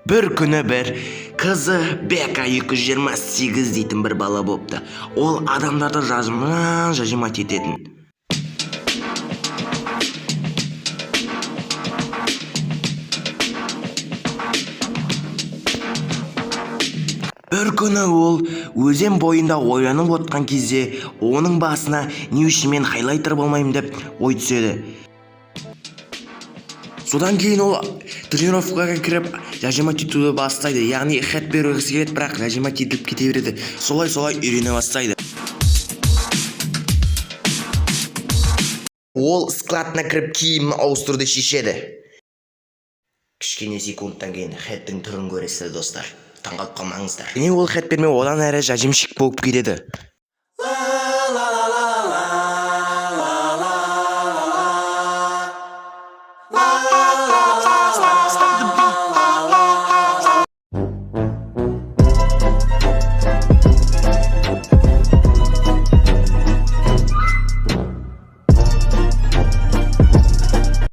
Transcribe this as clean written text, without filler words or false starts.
Bir күні бір қызы Бека 228 дейтін бір бала болыпты. Ол адамдарды жажымат ететін. Bir күні ол өзен бойында ойланып отқан кезде оның басына не үшін мен хайлайтер болмаймын деп ой түседі. Содан кейін ол тренировкаға кіріп жажымат етуді бастайды. Яғни хат беругісі келеді, бірақ жажымат етіп кете береді. Солай үйрене бастайды. Ол складына кіріп киімін ауыстыруды шешеді. Кішкене секундтан кейін хаттың түрін көресіздер достар. Таңғалып қалмаңыздар. Ол хат бермей одан әрі жажимшік болып кетеді.